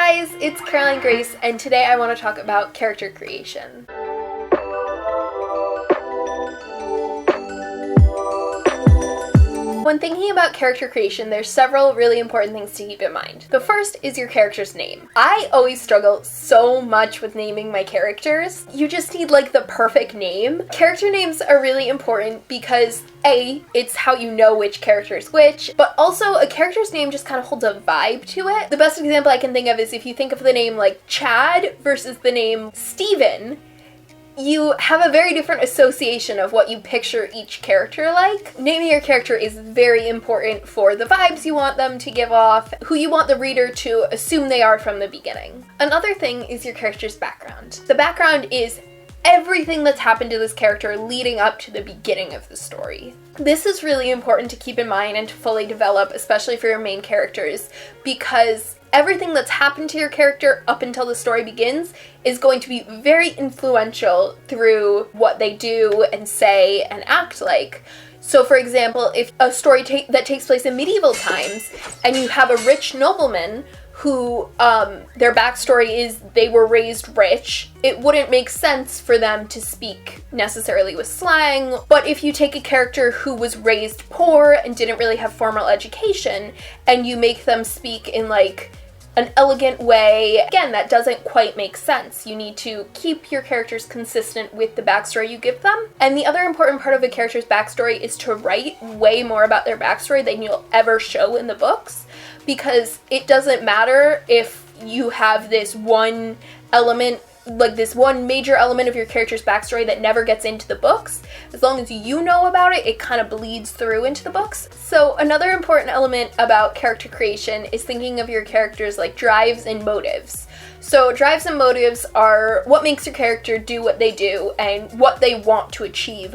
guys, it's Caroline Grace, and today I want to talk about character creation. When thinking about character creation, there's several really important things to keep in mind. The first is your character's name. I always struggle so much with naming my characters. You just need like the perfect name. Character names are really important because A, it's how you know which character is which, but also a character's name just kind of holds a vibe to it. The best example I can think of is if you think of the name like Chad versus the name Steven, you have a very different association of what you picture each character like. Naming your character is very important for the vibes you want them to give off, who you want the reader to assume they are from the beginning. Another thing is your character's background. The background is everything that's happened to this character leading up to the beginning of the story. This is really important to keep in mind and to fully develop, especially for your main characters, because everything that's happened to your character up until the story begins is going to be very influential through what they do and say and act like. So for example, if a story that takes place in medieval times and you have a rich nobleman who their backstory is they were raised rich, it wouldn't make sense for them to speak necessarily with slang. But if you take a character who was raised poor and didn't really have formal education and you make them speak in like an elegant way, again, that doesn't quite make sense. You need to keep your characters consistent with the backstory you give them. And the other important part of a character's backstory is to write way more about their backstory than you'll ever show in the books, because it doesn't matter if you have this one element, like this one major element of your character's backstory that never gets into the books. As long as you know about it, it kind of bleeds through into the books. So another important element about character creation is thinking of your characters like drives and motives. So drives and motives are what makes your character do what they do and what they want to achieve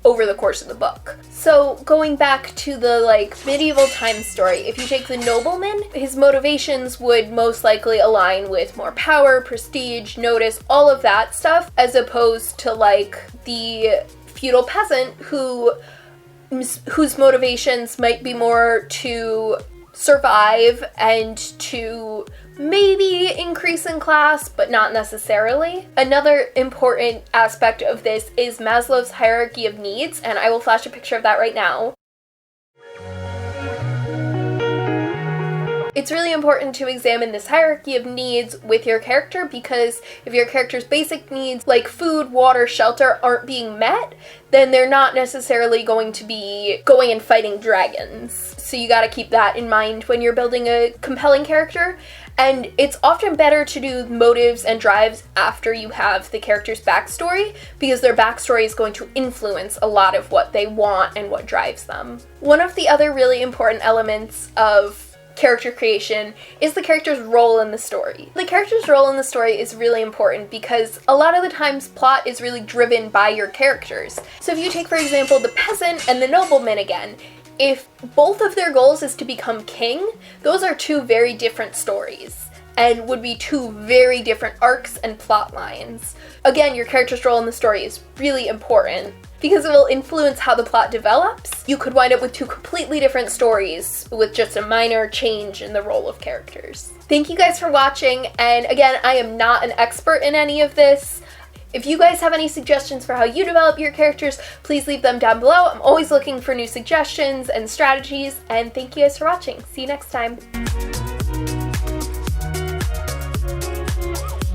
over the course of the book. So going back to the like medieval time story, if you take the nobleman, his motivations would most likely align with more power, prestige, notice, all of that stuff, as opposed to like the feudal peasant whose motivations might be more to survive and to maybe increase in class, but not necessarily. Another important aspect of this is Maslow's hierarchy of needs, and I will flash a picture of that right now. It's really important to examine this hierarchy of needs with your character, because if your character's basic needs like food, water, shelter aren't being met, then they're not necessarily going to be going and fighting dragons. So you gotta keep that in mind when you're building a compelling character. And it's often better to do motives and drives after you have the character's backstory, because their backstory is going to influence a lot of what they want and what drives them. One of the other really important elements of character creation is the character's role in the story. The character's role in the story is really important because a lot of the times plot is really driven by your characters. So if you take, for example, the peasant and the nobleman again, if both of their goals is to become king, those are two very different stories and would be two very different arcs and plot lines. Again, your character's role in the story is really important because it will influence how the plot develops. You could wind up with two completely different stories with just a minor change in the role of characters. Thank you guys for watching, and again, I am not an expert in any of this. If you guys have any suggestions for how you develop your characters, please leave them down below. I'm always looking for new suggestions and strategies, and thank you guys for watching. See you next time.